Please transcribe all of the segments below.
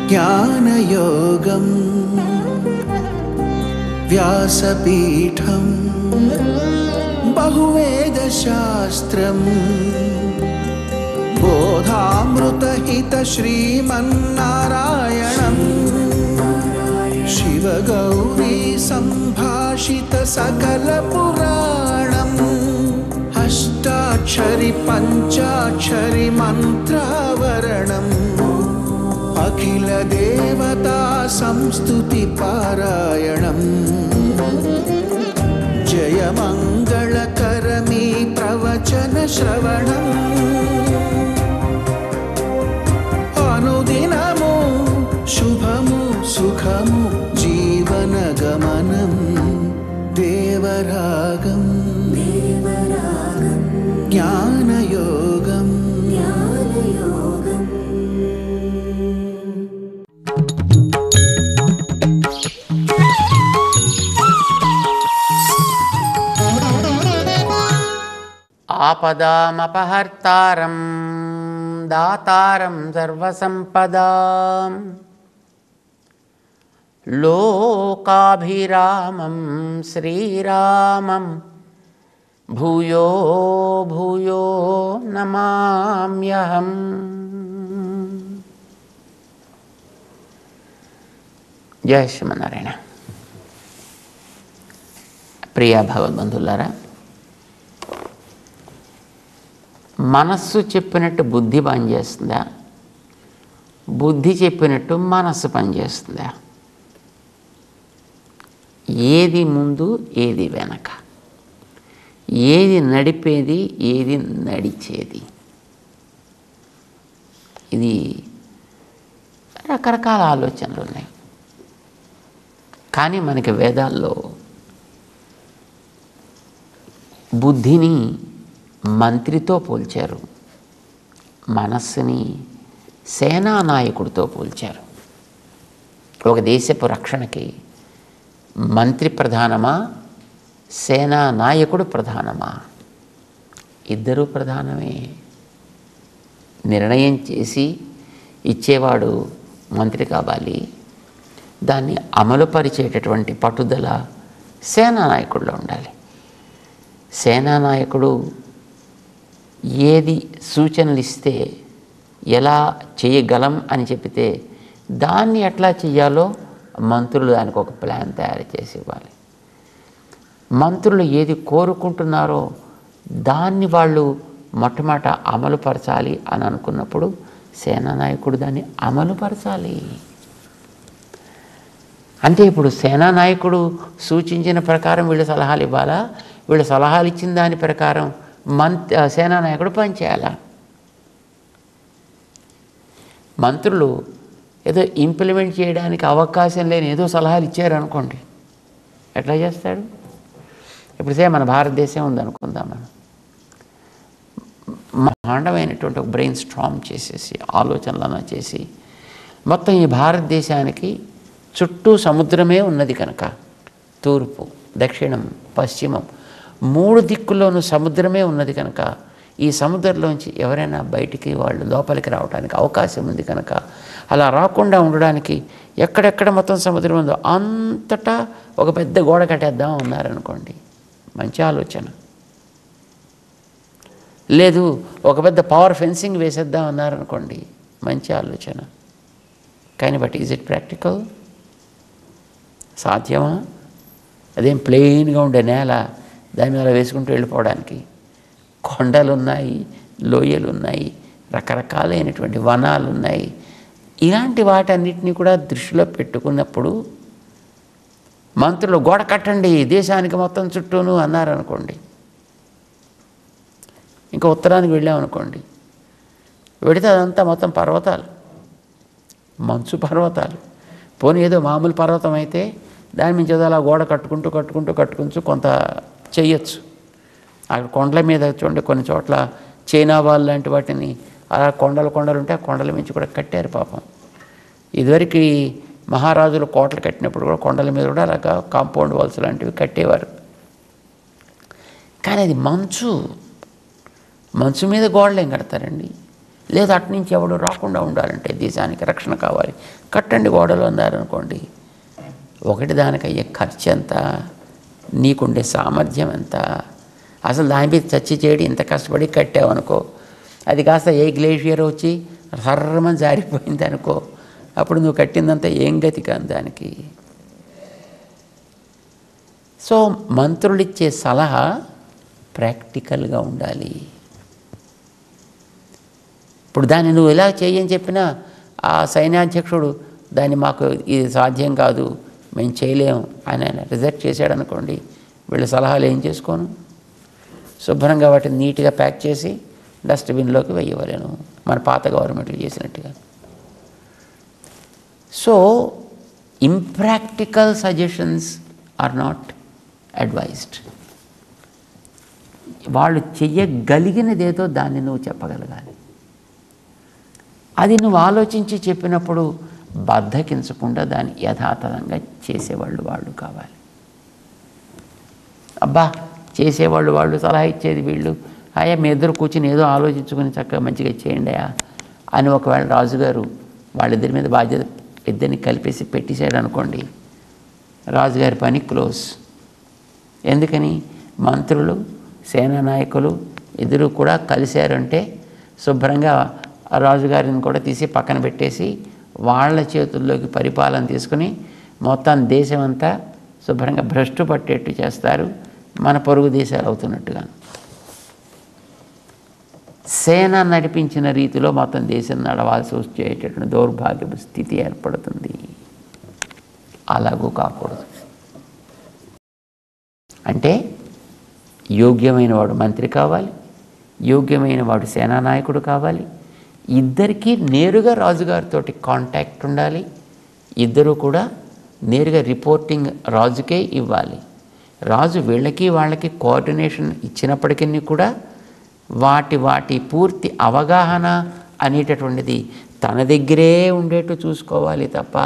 జ్ఞానయోగం వ్యాసపీఠం బహువేదశాస్త్రం బోధామృతహిత శ్రీమన్నారాయణం శివగౌరీ సంభాషిత సకల పురాణం అష్టాక్షరి పంచాక్షరి మంత్రావరణం అఖిల దేవతా సంస్తుతి పారాయణం జయ మంగళకరమీ ప్రవచన శ్రవణం అనుదినము శుభము సుఖము జీవన గమనం దేవరాగం జ్ఞానయోగం ఆపదామపహర్తారం దాతారం సర్వసంపదాం లోకాభిరామం శ్రీరామం భూయో భూయో నమామ్యహం. జయ శ్రీమన్నారాయణ. ప్రియ భగవద్బంధులారా, మనస్సు చెప్పినట్టు బుద్ధి పనిచేస్తుందా, బుద్ధి చెప్పినట్టు మనస్సు పనిచేస్తుందా? ఏది ముందు ఏది వెనక, ఏది నడిపేది ఏది నడిచేది? ఇది రకరకాల ఆలోచనలు ఉన్నాయి. కానీ మనకి వేదాల్లో బుద్ధిని మంత్రితో పోల్చారు, మనస్సుని సేనానాయకుడితో పోల్చారు. ఒక దేశపు రక్షణకి మంత్రి ప్రధానమా, సేనానాయకుడు ప్రధానమా? ఇద్దరూ ప్రధానమే. నిర్ణయం చేసి ఇచ్చేవాడు మంత్రి కావాలి, దాన్ని అమలుపరిచేటటువంటి పట్టుదల సేనానాయకుడిలో ఉండాలి. సేనానాయకుడు ఏది సూచనలు ఇస్తే, ఎలా చేయగలం అని చెప్తే దాన్ని ఎట్లా చేయాలో మంత్రులు దానికి ఒక ప్లాన్ తయారు చేసి ఇవ్వాలి. మంత్రులు ఏది కోరుకుంటున్నారో దాన్ని వాళ్ళు మొట్టమొదట అమలుపరచాలి అని అనుకున్నప్పుడు సేనానాయకుడు దాన్ని అమలుపరచాలి. అంటే ఇప్పుడు సేనానాయకుడు సూచించిన ప్రకారం వీళ్ళు సలహాలు ఇవ్వాలా, వీళ్ళు సలహాలు ఇచ్చిన దాని ప్రకారం సేనానాయకుడు పనిచేయాలా? మంత్రులు ఏదో ఇంప్లిమెంట్ చేయడానికి అవకాశం లేని ఏదో సలహాలు ఇచ్చారు అనుకోండి, ఎట్లా చేస్తాడు? ఇప్పుడు మన భారతదేశం ఉందనుకుందాం. మనం బ్రహ్మాండమైనటువంటి ఒక బ్రెయిన్ స్ట్రాంగ్ చేసేసి ఆలోచనలను చేసి మొత్తం ఈ భారతదేశానికి చుట్టూ సముద్రమే ఉన్నది కనుక, తూర్పు దక్షిణం పశ్చిమం 3 దిక్కుల్లోనూ సముద్రమే ఉన్నది కనుక, ఈ సముద్రంలోంచి ఎవరైనా బయటికి వాళ్ళు లోపలికి రావడానికి అవకాశం ఉంది కనుక, అలా రాకుండా ఉండడానికి ఎక్కడెక్కడ మొత్తం సముద్రం ఉందో అంతటా ఒక పెద్ద గోడ కట్టేద్దాం ఉన్నారనుకోండి, మంచి ఆలోచన. లేదు ఒక పెద్ద పవర్ ఫెన్సింగ్ వేసేద్దాం అన్నారనుకోండి, మంచి ఆలోచన. కానీ బట్ ఈజ్ ఇట్ ప్రాక్టికల్? సాధ్యమా? అదేం ప్లెయిన్గా ఉండే నేల దాని మీద వేసుకుంటూ వెళ్ళిపోవడానికి? కొండలు ఉన్నాయి, లోయలు ఉన్నాయి, రకరకాలైనటువంటి వనాలు ఉన్నాయి. ఇలాంటి వాటన్నిటినీ కూడా దృష్టిలో పెట్టుకున్నప్పుడు మంత్రులు గోడ కట్టండి దేశానికి మొత్తం చుట్టూను అన్నారనుకోండి, ఇంకా ఉత్తరానికి వెళ్ళామనుకోండి, వెడితే అదంతా మొత్తం పర్వతాలు, మంచు పర్వతాలు. పోనీ ఏదో మామూలు పర్వతం అయితే దాని నుంచి ఏదో అలా గోడ కట్టుకుంటూ కొంత చేయొచ్చు. అక్కడ కొండల మీద చూడండి, కొన్ని చోట్ల చైనా వాల్ లాంటి వాటిని అలా కొండలు ఉంటే ఆ కొండల మించి కూడా కట్టారు పాపం. ఇదివరకు మహారాజులు కోటలు కట్టినప్పుడు కూడా కొండల మీద కూడా అలాగా కాంపౌండ్ వాల్స్ లాంటివి కట్టేవారు. కానీ అది మంచు మీద గోడలు ఏం కడతారండి? లేదా అటు నుంచి ఎవడు రాకుండా ఉండాలంటే దేశానికి రక్షణ కావాలి, కట్టండి గోడలు అన్నారనుకోండి. ఒకటి దానికి అయ్యే ఖర్చు ఎంత, నీకుండే సామర్థ్యం ఎంత, అసలు దాని మీద చచ్చి చేయడం ఇంత కష్టపడి కట్టావనుకో, అది కాస్త ఏ గ్లేషియర్ వచ్చి సర్రమని జారిపోయింది అనుకో, అప్పుడు నువ్వు కట్టిందంతా ఏం గతి కాదు దానికి. సో మంత్రులిచ్చే సలహా ప్రాక్టికల్గా ఉండాలి. ఇప్పుడు దాన్ని నువ్వు ఎలా చేయని చెప్పినా ఆ సైన్యాధ్యక్షుడు దాన్ని మాకు ఇది సాధ్యం కాదు, మేము చేయలేము అని ఆయన రిజెక్ట్ చేశాడు అనుకోండి, వీళ్ళ సలహాలు ఏం చేసుకోను, శుభ్రంగా వాటిని నీట్గా ప్యాక్ చేసి డస్ట్బిన్లోకి వేయవలేను, మన పాత గవర్నమెంట్లు చేసినట్టుగా. So impractical suggestions are not advised. వాళ్ళు చెయ్యగలిగినదేదో దాన్ని నువ్వు చెప్పగలగాలి. అది నువ్వు ఆలోచించి చెప్పినప్పుడు బద్ధకించకుండా దాన్ని యథాతథంగా చేసేవాళ్ళు వాళ్ళు కావాలి. అబ్బా చేసేవాళ్ళు వాళ్ళు, సలహా ఇచ్చేది వీళ్ళు, అయ్యా మీ ఇద్దరు కూర్చుని ఏదో ఆలోచించుకొని చక్కగా మంచిగా చేయండి అని ఒకవేళ రాజుగారు వాళ్ళిద్దరి మీద బాధ్యత ఇద్దరిని కలిపేసి పెట్టేశాడు అనుకోండి, రాజుగారి పని క్లోజ్. ఎందుకని? మంత్రులు సేనా నాయకులు ఇద్దరు కూడా కలిశారంటే శుభ్రంగా రాజుగారిని కూడా తీసి పక్కన పెట్టేసి వాళ్ళ చేతుల్లోకి పరిపాలన తీసుకుని మొత్తం దేశం అంతా శుభ్రంగా భ్రష్టు పట్టేట్టు చేస్తారు, మన పొరుగు దేశాలు అవుతున్నట్టుగా. సేన నడిపించిన రీతిలో మొత్తం దేశం నడవాల్సి వచ్చేటటువంటి దౌర్భాగ్యపు స్థితి ఏర్పడుతుంది. అలాగూ కాకూడదు. అంటే యోగ్యమైన వాడు మంత్రి కావాలి, యోగ్యమైన వాడు సేనానాయకుడు కావాలి, ఇద్దరికీ నేరుగా రాజుగారితో కాంటాక్ట్ ఉండాలి, ఇద్దరు కూడా నేరుగా రిపోర్టింగ్ రాజుకే ఇవ్వాలి. రాజు వీళ్ళకి వాళ్ళకి కోఆర్డినేషన్ ఇచ్చినప్పటికీ కూడా వాటి పూర్తి అవగాహన అనేటటువంటిది తన దగ్గరే ఉండేట్టు చూసుకోవాలి తప్ప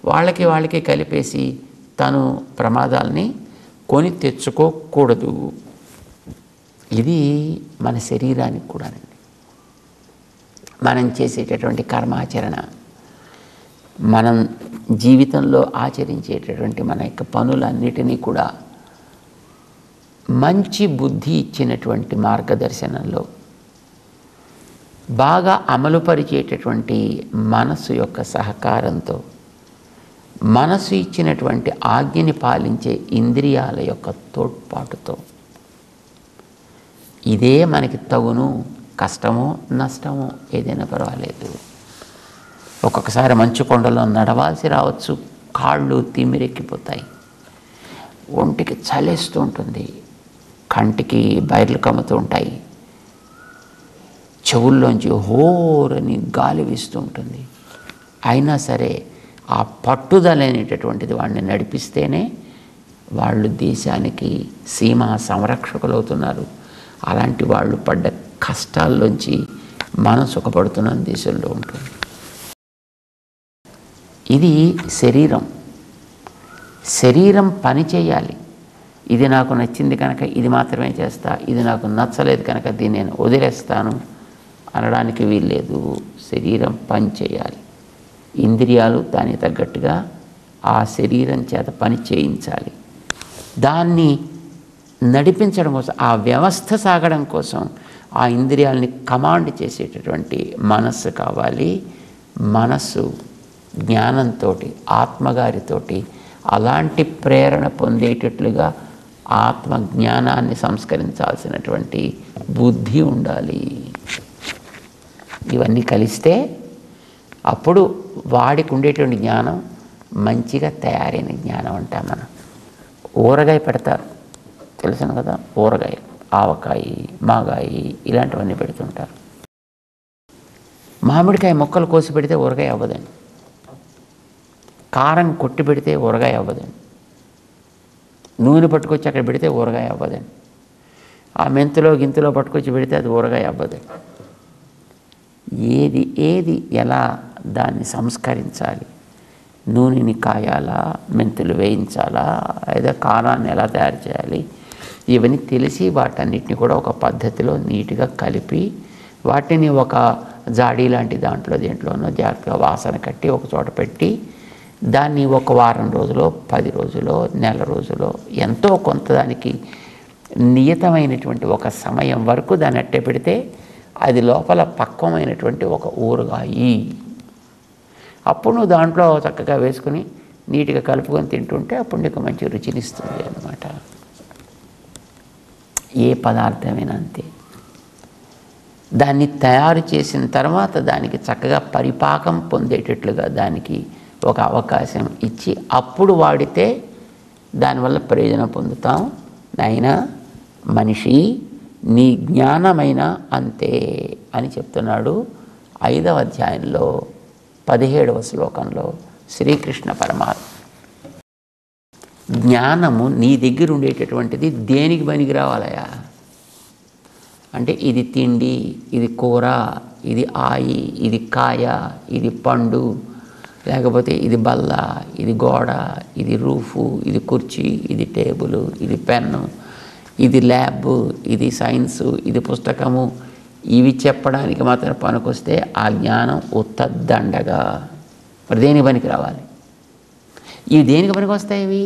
వాళ్ళకి కలిపేసి తను ప్రమాదాలని కొని తెచ్చుకోకూడదు. ఇది మన శరీరానికి కూడానండి. మనం చేసేటటువంటి కర్మాచరణ, మనం జీవితంలో ఆచరించేటటువంటి మన యొక్క పనులన్నిటినీ కూడా మంచి బుద్ధి ఇచ్చినటువంటి మార్గదర్శనంలో బాగా అమలుపరిచేటటువంటి మనసు యొక్క సహకారంతో, మనసు ఇచ్చినటువంటి ఆజ్ఞని పాలించే ఇంద్రియాల యొక్క తోడ్పాటుతో, ఇదే మనకి తగును, కష్టమో నష్టమో ఏదైనా పర్వాలేదు. ఒక్కొక్కసారి మంచు కొండలో నడవాల్సి రావచ్చు, కాళ్ళు తిమ్మిరెక్కిపోతాయి, ఒంటికి చలేస్తూ ఉంటుంది, కంటికి బయర్లు కమ్ముతూ ఉంటాయి, చెవుల్లోంచి హోరని గాలి వీస్తూ ఉంటుంది. అయినా సరే ఆ పట్టుదల అనేటటువంటిది వాడిని నడిపిస్తేనే వాళ్ళు దేశానికి సీమా సంరక్షకులు అవుతున్నారు. అలాంటి వాళ్ళు పడ్డ కష్టాల్లోంచి మనం సుఖపడుతున్న దేశంలో ఉంటుంది. ఇది శరీరం పని చేయాలి. ఇది నాకు నచ్చింది కనుక ఇది మాత్రమే చేస్తా, ఇది నాకు నచ్చలేదు కనుక దీన్ని నేను వదిలేస్తాను అనడానికి వీల్లేదు. శరీరం పని చేయాలి, ఇంద్రియాలు దానికి తగ్గట్టుగా ఆ శరీరం చేత పని చేయించాలి. దాన్ని నడిపించడం కోసం, ఆ వ్యవస్థ సాగడం కోసం ఆ ఇంద్రియాలని కమాండ్ చేసేటటువంటి మనస్సు కావాలి. మనస్సు జ్ఞానంతో, ఆత్మగారితోటి అలాంటి ప్రేరణ పొందేటట్లుగా ఆత్మజ్ఞానాన్ని సంస్కరించాల్సినటువంటి బుద్ధి ఉండాలి. ఇవన్నీ కలిస్తే అప్పుడు వాడికి ఉండేటువంటి జ్ఞానం మంచిగా తయారైన జ్ఞానం అంటాం మనం. ఊరగాయ పెడతారు, తెలుసును కదా, ఊరగాయ, ఆవకాయ, మాగాయ ఇలాంటివన్నీ పెడుతుంటారు. మామిడికాయ ముక్కలు కోసి పెడితే ఊరగాయ అవ్వదండి, కారం కొట్టి పెడితే ఊరగాయ అవ్వదండి, నూనె పట్టుకొచ్చి అక్కడ పెడితే ఊరగాయ అవ్వదండి, ఆ మెంతులో గింతులో పట్టుకొచ్చి పెడితే అది ఊరగాయ అవ్వదండి. ఏది ఎలా దాన్ని సంస్కరించాలి, నూనెని కాయాలా, మెంతులు వేయించాలా, లేదా కారాన్ని ఎలా తయారు చేయాలి, ఇవన్నీ తెలిసి వాటన్నిటిని కూడా ఒక పద్ధతిలో నీట్గా కలిపి వాటిని ఒక జాడీ లాంటి దేంట్లోనో జాగ్రత్తగా వాసన కట్టి ఒక చోట పెట్టి దాన్ని ఒక వారం రోజులో 10 రోజులో నెల రోజులో ఎంతో కొంత దానికి నియతమైనటువంటి ఒక సమయం వరకు దాన్ని అట్టే పెడితే అది లోపల పక్వమైనటువంటి ఒక ఊరగాయి. అప్పుడు నువ్వు దాంట్లో చక్కగా వేసుకుని నీట్గా కలుపుకొని తింటుంటే అప్పుడు నీకు మంచి రుచినిస్తుంది అన్నమాట. ఏ పదార్థమైనా అంతే. దాన్ని తయారు చేసిన తర్వాత దానికి చక్కగా పరిపాకం పొందేటట్లుగా దానికి ఒక అవకాశం ఇచ్చి అప్పుడు వాడితే దానివల్ల ప్రయోజనం పొందుతాం. నాయనా మనిషి, నీ జ్ఞానమైన అంతే అని చెప్తున్నాడు 5వ అధ్యాయంలో 17వ శ్లోకంలో శ్రీకృష్ణ పరమాత్మ. జ్ఞానము నీ దగ్గర ఉండేటటువంటిది దేనికి పనికి రావాలయా అంటే ఇది తిండి, ఇది కూర, ఇది ఆయి, ఇది కాయ, ఇది పండు, లేకపోతే ఇది బల్ల, ఇది గోడ, ఇది రూఫు, ఇది కుర్చీ, ఇది టేబుల్, ఇది పెన్ను, ఇది ల్యాబ్, ఇది సైన్సు, ఇది పుస్తకము, ఇవి చెప్పడానికి మాత్రం పనికొస్తే ఆ జ్ఞానం ఉత్త దండగా. మరి దేనికి పనికి రావాలి? ఇవి దేనికి పనికి వస్తాయి? ఇవి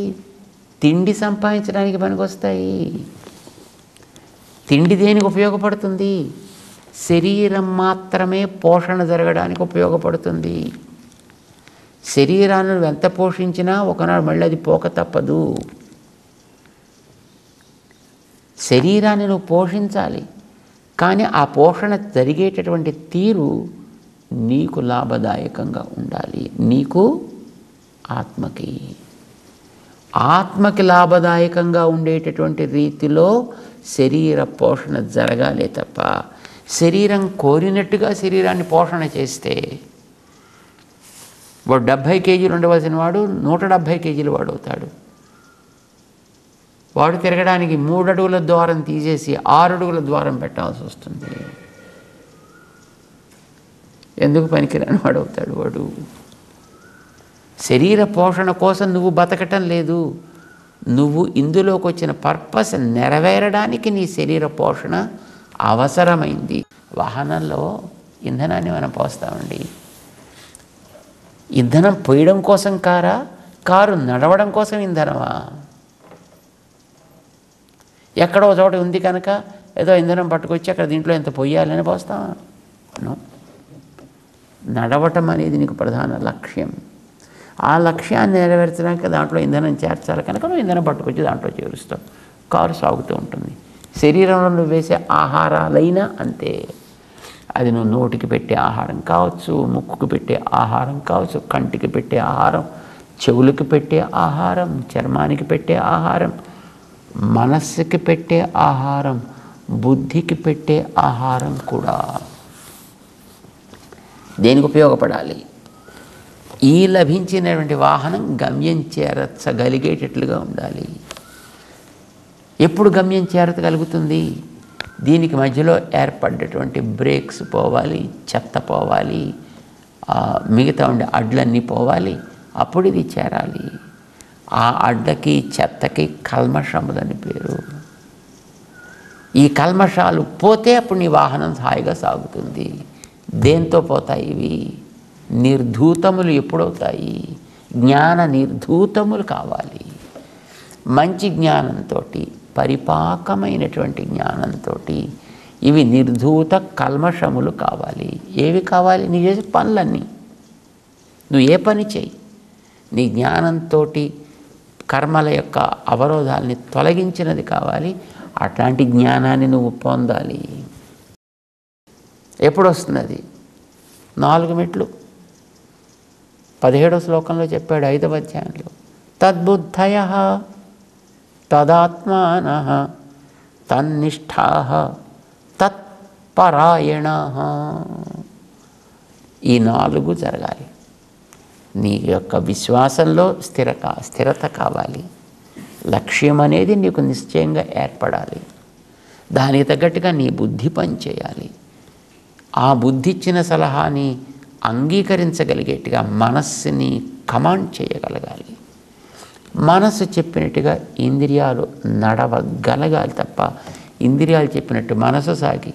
తిండి సంపాదించడానికి పనికొస్తాయి. తిండి దేనికి ఉపయోగపడుతుంది? శరీరం మాత్రమే పోషణ జరగడానికి ఉపయోగపడుతుంది. శరీరాన్ని నువ్వు ఎంత పోషించినా ఒకనాడు మళ్ళీ అది పోక తప్పదు. శరీరాన్ని నువ్వు పోషించాలి, కానీ ఆ పోషణ జరిగేటటువంటి తీరు నీకు లాభదాయకంగా ఉండాలి. నీకు ఆత్మకి లాభదాయకంగా ఉండేటటువంటి రీతిలో శరీర పోషణ జరగాలి తప్ప శరీరం కోరినట్టుగా శరీరాన్ని పోషణ చేస్తే వాడు 70 కేజీలు ఉండవలసిన వాడు 170 కేజీలు వాడు అవుతాడు. వాడు తిరగడానికి 3 అడుగుల ద్వారం తీసేసి 6 అడుగుల ద్వారం పెట్టాల్సి వస్తుంది. ఎందుకు పనికిరాని వాడు అవుతాడు వాడు. శరీర పోషణ కోసం నువ్వు బతకటం లేదు. నువ్వు ఇందులోకి వచ్చిన పర్పస్ నెరవేరడానికి నీ శరీర పోషణ అవసరమైంది. వాహనంలో ఇంధనాన్ని మనం పోస్తామండి. ఇంధనం పోయడం కోసం కారు నడవడం కోసం ఇంధనమా? ఎక్కడో చోట ఉంది కనుక ఏదో ఇంధనం పట్టుకొచ్చి అక్కడ దీంట్లో ఎంత పొయ్యాలని పోస్తామా? నడవటం అనేది నీకు ప్రధాన లక్ష్యం. ఆ లక్ష్యాన్ని నెరవేర్చడానికి దాంట్లో ఇంధనం చేర్చాలి కనుక నువ్వు ఇంధనం పట్టుకొచ్చి దాంట్లో చేరుస్తావు. కారు సాగుతూ ఉంటుంది. శరీరంలో నువ్వు వేసే ఆహారాలైనా అంతే. అది నువ్వు నోటికి పెట్టే ఆహారం కావచ్చు, ముక్కుకు పెట్టే ఆహారం కావచ్చు, కంటికి పెట్టే ఆహారం, చెవులకు పెట్టే ఆహారం, చర్మానికి పెట్టే ఆహారం, మనస్సుకి పెట్టే ఆహారం, బుద్ధికి పెట్టే ఆహారం కూడా దేనికి ఉపయోగపడాలి? ఈ లభించినటువంటి వాహనం గమ్యం చేరగలిగేటట్లుగా ఉండాలి. ఎప్పుడు గమ్యం చేరగలుగుతుంది? దీనికి మధ్యలో ఏర్పడ్డటువంటి బ్రేక్స్ పోవాలి, చెత్త పోవాలి, మిగతా ఉండే అడ్లన్నీ పోవాలి, అప్పుడు ఇది చేరాలి. ఆ అడ్లకి చెత్తకి కల్మషములని పేరు. ఈ కల్మషాలు పోతే అప్పుడు నీ వాహనం హాయిగా సాగుతుంది. దేంతో పోతాయి ఇవి? నిర్ధూతములు ఎప్పుడవుతాయి? జ్ఞాన నిర్ధూతములు కావాలి. మంచి జ్ఞానంతో, పరిపాకమైనటువంటి జ్ఞానంతో ఇవి నిర్ధూత కల్మషములు కావాలి. ఏవి కావాలి? నీ చేసే పనులన్నీ. నువ్వు ఏ పని చేయి, నీ జ్ఞానంతో కర్మల యొక్క అవరోధాలని తొలగించినది కావాలి. అట్లాంటి జ్ఞానాన్ని నువ్వు పొందాలి. ఎప్పుడు వస్తున్నది? 4 మెట్లు 17వ శ్లోకంలో చెప్పాడు 5వ అధ్యాయంలో. తద్బుద్ధయః తదాత్మానః తన్నిష్ఠాః తత్పరాయణాః. ఈ 4 జరగాలి. నీ యొక్క విశ్వాసంలో స్థిరత కావాలి. లక్ష్యం అనేది నీకు నిశ్చయంగా ఏర్పడాలి. దానికి తగ్గట్టుగా నీ బుద్ధి పనిచేయాలి. ఆ బుద్ధి ఇచ్చిన సలహాని అంగీకరించగలిగేట్టుగా మనస్సుని కమాండ్ చేయగలగాలి. మనస్సు చెప్పినట్టుగా ఇంద్రియాలు నడవగలగాలి తప్ప ఇంద్రియాలు చెప్పినట్టు మనసు సాగి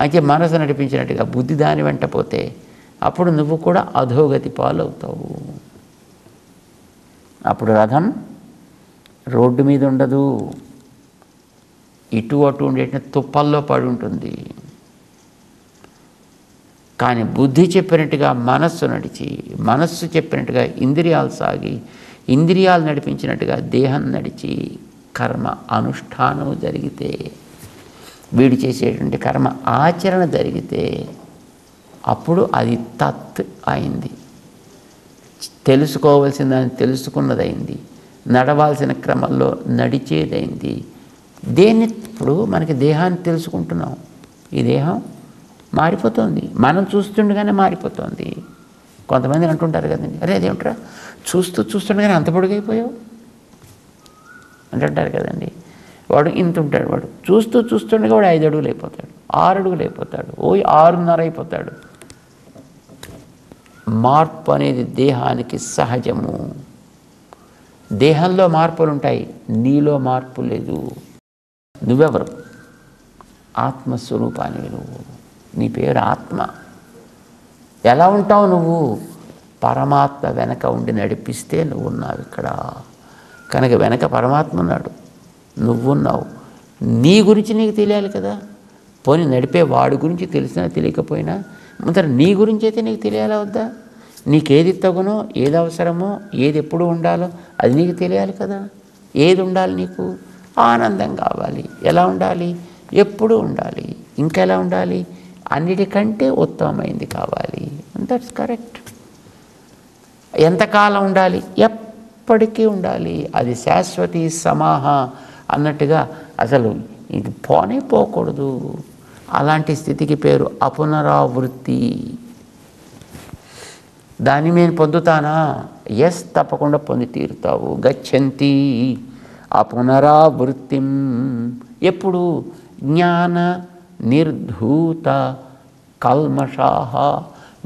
అయితే మనసు నడిపించినట్టుగా బుద్ధి దాని వెంట పోతే అప్పుడు నువ్వు కూడా అధోగతి పాలవుతావు. అప్పుడు రథం రోడ్డు మీద ఉండదు, ఇటు అటు ఉండేట తుప్పల్లో పడి ఉంటుంది. కానీ బుద్ధి చెప్పినట్టుగా మనస్సు నడిచి, మనస్సు చెప్పినట్టుగా ఇంద్రియాలు సాగి, ఇంద్రియాలు నడిపించినట్టుగా దేహం నడిచి కర్మ అనుష్ఠానం జరిగితే, వీడు చేసేటువంటి కర్మ ఆచరణ జరిగితే అప్పుడు అది తత్ అయింది. తెలుసుకోవాల్సిన దాన్ని తెలుసుకున్నదైంది, నడవాల్సిన క్రమంలో నడిచేదైంది. దేన్ని ఇప్పుడు మనకి దేహాన్ని తెలుసుకుంటున్నాం, ఈ దేహం మారిపోతుంది, మనం చూస్తుండగానే మారిపోతుంది. కొంతమంది అంటుంటారు కదండి, అరే అదేమిట్రా చూస్తుండగానే అంత పొడుగైపోయావు అంటుంటారు కదండి. వాడు ఇంత ఉంటాడు, వాడు చూస్తుండగా వాడు 5 అడుగులు అయిపోతాడు, 6 అడుగులు అయిపోతాడు, 6.5 అయిపోతాడు. మార్పు అనేది దేహానికి సహజము. దేహంలో మార్పులు ఉంటాయి, నీలో మార్పు లేదు. నువ్వెవరు? ఆత్మస్వరూపానివి నువ్వు. నీ పేరు ఆత్మ. ఎలా ఉంటావు నువ్వు? పరమాత్మ వెనక ఉండి నడిపిస్తే నువ్వు ఉన్నావు ఇక్కడ. కనుక వెనక పరమాత్మ ఉన్నాడు, నువ్వున్నావు. నీ గురించి నీకు తెలియాలి కదా. పోనీ నడిపే వాడి గురించి తెలిసినా తెలియకపోయినా ముందర నీ గురించి అయితే నీకు తెలియాలా వద్దా? నీకేది తగునో, ఏది అవసరమో, ఏది ఎప్పుడు ఉండాలో అది నీకు తెలియాలి కదా. ఏది ఉండాలి నీకు? ఆనందం కావాలి. ఎలా ఉండాలి? ఎప్పుడు ఉండాలి. ఇంకెలా ఉండాలి? అన్నిటికంటే ఉత్తమమైంది కావాలి. That's correct. ఎంతకాలం ఉండాలి? ఎప్పటికీ ఉండాలి. అది శాశ్వతి సమాహ అన్నట్టుగా అసలు ఇది పోనే పోకూడదు. అలాంటి స్థితికి పేరు అపునరావృత్తి. దాన్ని నేను పొందుతానా? ఎస్, తప్పకుండా పొంది తీరుతావు. గచ్చంతి అపునరావృత్తిం. ఎప్పుడు? జ్ఞాన నిర్ధూత కల్మషాహ.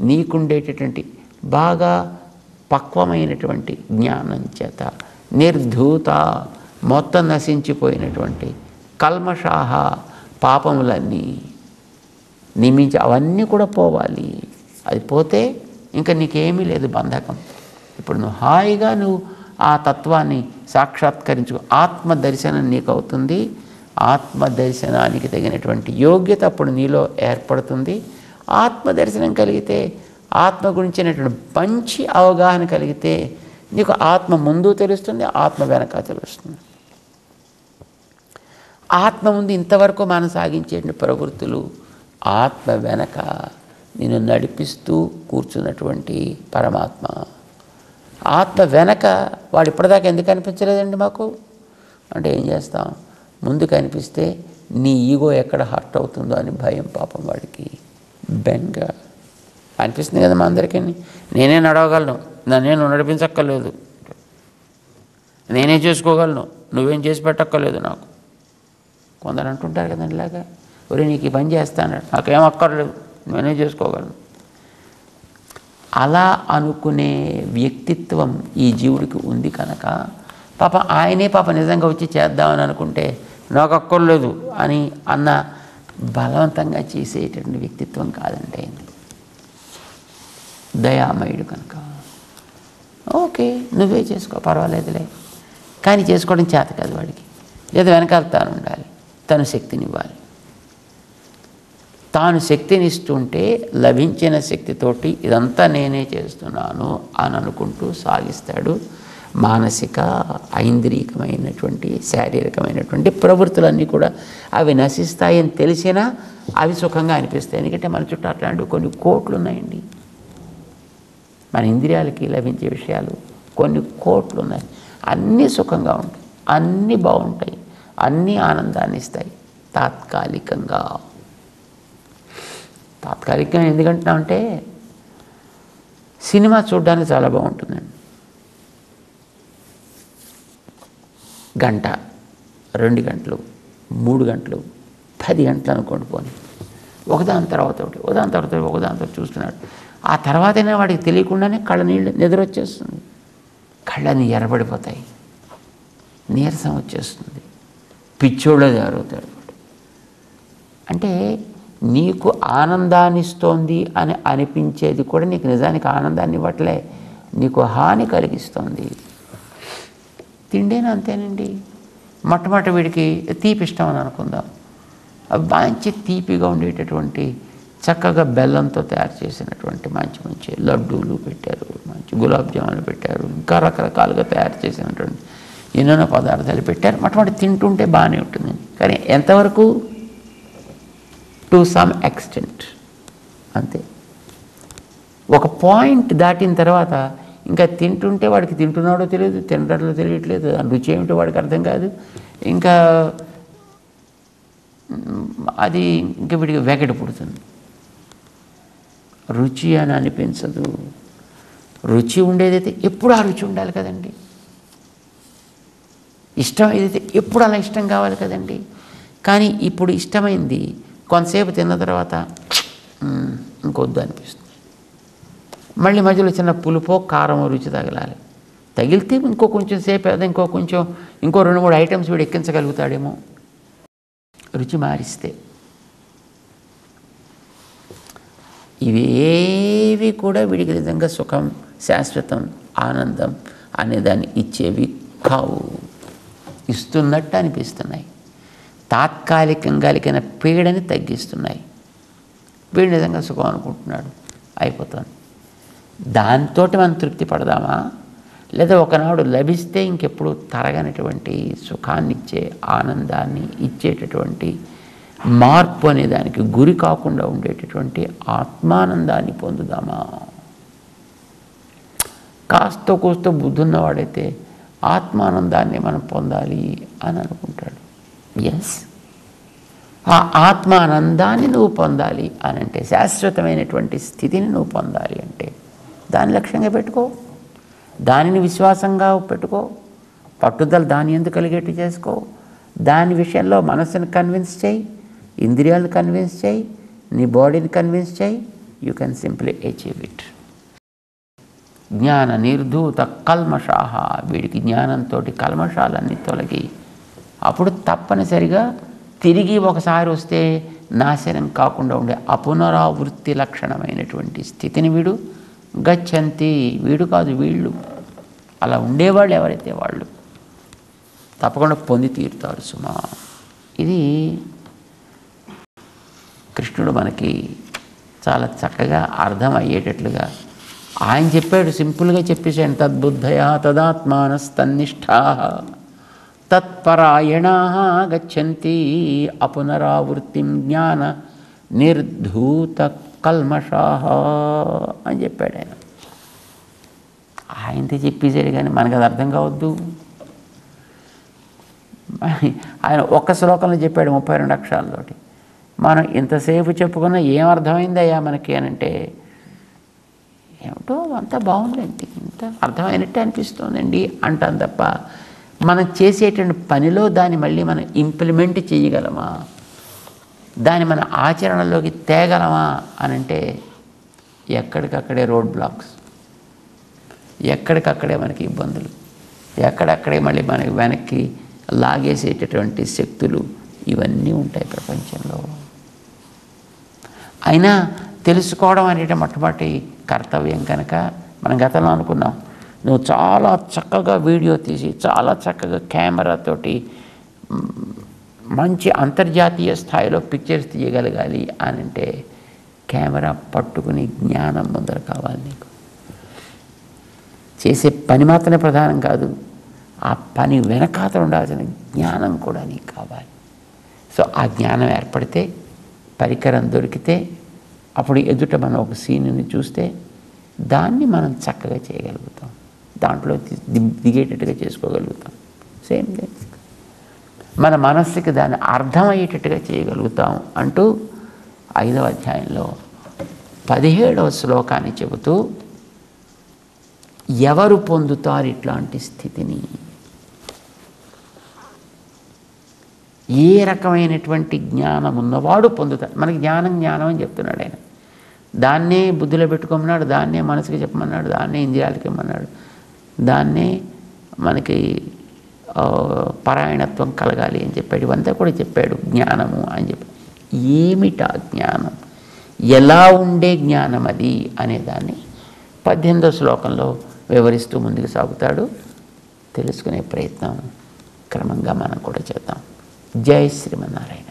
నీకుండేటటువంటి బాగా పక్వమైనటువంటి జ్ఞానం చేత, నిర్ధూత మొత్తం నశించిపోయినటువంటి, కల్మషాహ పాపములన్నీ నిమించి అవన్నీ కూడా పోవాలి. అది పోతే ఇంకా నీకేమీ లేదు బంధకం. ఇప్పుడు నువ్వు హాయిగా నువ్వు ఆ తత్వాన్ని సాక్షాత్కరించు. ఆత్మ దర్శనం నీకు అవుతుంది. ఆత్మ దర్శనానికి తగినటువంటి యోగ్యత అప్పుడు నీలో ఏర్పడుతుంది. ఆత్మ దర్శనం కలిగితే, ఆత్మ గురించినటువంటి మంచి అవగాహన కలిగితే నీకు ఆత్మ ముందు తెలుస్తుంది, ఆత్మ వెనక తెలుస్తుంది. ఆత్మ ముందు ఇంతవరకు మనం సాగించే ప్రవృత్తులు, ఆత్మ వెనక నిన్ను నడిపిస్తూ కూర్చున్నటువంటి పరమాత్మ. ఆత్మ వెనక వాడు ఇప్పటిదాకా ఎందుకు అనిపించలేదండి మాకు అంటే ఏం చేస్తాం? ముందు కనిపిస్తే నీ ఈగో ఎక్కడ హర్ట్ అవుతుందో అని భయం పాపం వాడికి, బెంగ అనిపిస్తుంది కదా మా అందరికీ. నేనే నడవగలను, నన్ను నడిపించక్కర్లేదు, నేనే చేసుకోగలను, నువ్వేం చేసి పెట్టక్కర్లేదు నాకు. కొందరు అంటుంటారు కదండి ఇలాగా, ఒరే నీకు ఈ పని చేస్తాను, నాకేం అక్కర్లేదు, నేనే చేసుకోగలను. అలా అనుకునే వ్యక్తిత్వం ఈ జీవుడికి ఉంది కనుక పాప ఆయనే నిజంగా వచ్చి చేద్దామని అనుకుంటే నాకు అక్కర్లేదు అని అన్న బలవంతంగా చేసేటటువంటి వ్యక్తిత్వం కాదంటే అయింది. దయామయుడు కనుక ఓకే నువ్వే చేసుకో పర్వాలేదులే, కానీ చేసుకోవడం చేత కాదు వాడికి. లేదా వెనకాల తాను ఉండాలి, తను శక్తినివ్వాలి. తాను శక్తినిస్తుంటే లభించిన శక్తితోటి ఇదంతా నేనే చేస్తున్నాను అని అనుకుంటూ సాగిస్తాడు. మానసిక ఐంద్రికమైనటువంటి శారీరకమైనటువంటి ప్రవృత్తులన్నీ కూడా అవి నశిస్తాయని తెలిసినా అవి సుఖంగా అనిపిస్తాయి. ఎందుకంటే మన చుట్టూ అట్లాంటివి కొన్ని కోట్లు ఉన్నాయండి. మన ఇంద్రియాలకి లభించే విషయాలు కొన్ని కోట్లు ఉన్నాయి. అన్నీ సుఖంగా ఉంటాయి, అన్నీ బాగుంటాయి, అన్నీ ఆనందాన్ని ఇస్తాయి తాత్కాలికంగా. తాత్కాలికంగా ఎందుకంటున్నామంటే సినిమా చూడడానికి చాలా బాగుంటుందండి. గంట, 2 గంటలు, 3 గంటలు, 10 గంటలు అనుకోండి పోనీ, ఒకదాని తర్వాత ఒకదాని చూస్తున్నాడు. ఆ తర్వాతైనా వాడికి తెలియకుండానే కళ్ళ నీళ్ళు నిద్ర వచ్చేస్తుంది, కళ్ళని ఎర్రబడిపోతాయి, నీరసం వచ్చేస్తుంది, పిచ్చోళ్ళ జారుతాడు. అంటే నీకు ఆనందాన్ని ఇస్తోంది అని అనిపించేది కూడా నీకు నిజానికి ఆనందాన్ని ఇవ్వట్లే, నీకు హాని కలిగిస్తోంది. తిండేనా అంతేనండి. మొట్టమొదటి వీడికి తీపి ఇష్టం అని అనుకుందాం. మంచి తీపిగా ఉండేటటువంటి చక్కగా బెల్లంతో తయారు చేసినటువంటి మంచి మంచి లడ్డూలు పెట్టారు, మంచి గులాబ్ జాములు పెట్టారు, ఇంకా రకరకాలుగా తయారు చేసినటువంటి ఎన్నెన్నో పదార్థాలు పెట్టారు. మొట్టమొదటి తింటుంటే బాగానే ఉంటుంది. కానీ ఎంతవరకు? టు సమ్ ఎక్స్టెంట్, అంతే. ఒక పాయింట్ దాటిన తర్వాత ఇంకా తింటుంటే వాడికి తింటున్నాడో తెలియదు, తినడంలో తెలియట్లేదు, రుచి ఏమిటో వాడికి అర్థం కాదు. ఇంకా అది ఇంకా వీడికి వెగట పుడుతుంది. రుచి అని అనిపించదు. రుచి ఉండేదైతే ఎప్పుడు ఆ రుచి ఉండాలి కదండి. ఇష్టం ఏదైతే ఎప్పుడు అలా ఇష్టం కావాలి కదండి. కానీ ఇప్పుడు ఇష్టమైంది కొంతసేపు తిన్న తర్వాత ఇంకొద్దు అనిపిస్తుంది. మళ్ళీ మధ్యలో చిన్న పులుపో కారమో రుచి తగలాలి. తగిలితే ఇంకో కొంచెం సేపు అదే ఇంకో 2-3 ఐటమ్స్ వీడు ఎక్కించగలుగుతాడేమో రుచి మారిస్తే. ఇవేవి కూడా వీడికి నిజంగా సుఖం, శాశ్వతం, ఆనందం అనేదాన్ని ఇచ్చేవి కావు. ఇస్తున్నట్టు అనిపిస్తున్నాయి, తాత్కాలికంగా కలిగిన పీడని తగ్గిస్తున్నాయి. వీడు నిజంగా సుఖం అనుకుంటున్నాడు, అయిపోతుంది. దాంతో మనం తృప్తి పడదామా? లేదా ఒకనాడు లభిస్తే ఇంకెప్పుడు తరగనటువంటి సుఖాన్ని ఇచ్చే, ఆనందాన్ని ఇచ్చేటటువంటి, మార్పు అనే దానికి గురి కాకుండా ఉండేటటువంటి ఆత్మానందాన్ని పొందుదామా? కాస్త కూస్తో బుద్ధున్నవాడైతే ఆత్మానందాన్ని మనం పొందాలి అని అనుకుంటాడు. ఎస్, ఆ ఆత్మానందాన్ని నువ్వు పొందాలి అని అంటే, శాశ్వతమైనటువంటి స్థితిని నువ్వు పొందాలి అంటే దాన్ని లక్ష్యంగా పెట్టుకో, దానిని విశ్వాసంగా పెట్టుకో, పట్టుదల దాని ఎందుకు కలిగేట్టు చేసుకో. దాని విషయంలో మనసుని కన్విన్స్ చేయి, ఇంద్రియాలను కన్విన్స్ చేయి, నీ బాడీని కన్విన్స్ చేయి. You can simply achieve it. జ్ఞాన నిర్ధూత కల్మషాహ, వీడికి జ్ఞానంతో కల్మషాలన్నీ తొలగి అప్పుడు తప్పనిసరిగా తిరిగి ఒకసారి వస్తే నాశనం కాకుండా ఉండే అపునరావృత్తి లక్షణమైనటువంటి స్థితిని వీడు గచ్చంతి, వీడు కాదు వీళ్ళు, అలా ఉండేవాళ్ళు ఎవరైతే వాళ్ళు తప్పకుండా పొంది తీరుతారు సుమా. ఇది కృష్ణుడు మనకి చాలా చక్కగా అర్థమయ్యేటట్లుగా ఆయన చెప్పాడు. సింపుల్గా చెప్పేసాడు. తద్బుద్ధయ తదాత్మానస్తన్నిష్టా తత్పరాయణా గచ్చంతి అపునరావృత్తిం జ్ఞాన నిర్ధూత కల్మషాః అని చెప్పాడు ఆయన. ఆయనతో చెప్పేసాడు కానీ మనకు అది అర్థం కావద్దు. ఆయన ఒక్క శ్లోకంలో చెప్పాడు 32 అక్షరాలతోటి. మనం ఇంతసేపు చెప్పుకున్నా ఏం అర్థమైందయ్యా మనకి అని అంటే, ఏమిటో అంతా బాగుందండి, ఇంత అర్థమైనట్టే అనిపిస్తుందండి అంటాం తప్ప మనం చేసేటువంటి పనిలో దాన్ని మళ్ళీ మనం ఇంప్లిమెంట్ చేయగలమా, దాన్ని మన ఆచరణలోకి తేగలమా అని అంటే ఎక్కడికక్కడే రోడ్ బ్లాక్స్, ఎక్కడికక్కడే మనకి ఇబ్బందులు, ఎక్కడక్కడే మళ్ళీ మనకి వెనక్కి లాగేసేటటువంటి శక్తులు ఇవన్నీ ఉంటాయి ప్రపంచంలో. అయినా తెలుసుకోవడం అనేది మొట్టమొదటి కర్తవ్యం కనుక మనం గతంలో అనుకున్నాం, నువ్వు చాలా చక్కగా వీడియో తీసి చాలా చక్కగా కెమెరాతోటి మంచి అంతర్జాతీయ స్థాయిలో పిక్చర్స్ తీయగలగాలి అని అంటే కెమెరా పట్టుకుని జ్ఞానం ముందర కావాలి. నీకు చేసే పని మాత్రమే ప్రధానం కాదు, ఆ పని వెనకాత ఉండాల్సిన జ్ఞానం కూడా నీకు కావాలి. సో ఆ జ్ఞానం ఏర్పడితే, పరికరం దొరికితే, అప్పుడు ఎదుట మనం ఒక సీన్ని చూస్తే దాన్ని మనం చక్కగా చేయగలుగుతాం, దాంట్లో దిగేటట్టుగా చేసుకోగలుగుతాం. సేమ్ థింగ్ మన మనస్సుకి దాన్ని అర్థమయ్యేటట్టుగా చేయగలుగుతాం అంటూ 5వ అధ్యాయంలో 17వ శ్లోకాన్ని చెబుతూ ఎవరు పొందుతారు ఇట్లాంటి స్థితిని, ఏ రకమైనటువంటి జ్ఞానం ఉన్నవాడు పొందుతాడు. మనకి జ్ఞానం అని చెప్తున్నాడు ఆయన. దాన్నే బుద్ధిలో పెట్టుకోమన్నాడు, దాన్నే మనసుకి చెప్పమన్నాడు, దాన్నే ఇంద్రియాలకి ఇమ్మన్నాడు, దాన్నే మనకి పరాయణత్వం కలగాలి అని చెప్పాడు. ఇవంతా కూడా చెప్పాడు జ్ఞానము అని చెప్పి. ఏమిటా జ్ఞానం, ఎలా ఉండే జ్ఞానం అది అనేదాన్ని 18వ శ్లోకంలో వివరిస్తూ ముందుకు సాగుతాడు. తెలుసుకునే ప్రయత్నం క్రమంగా మనం కూడా చేద్దాం. జై శ్రీమన్నారాయణ.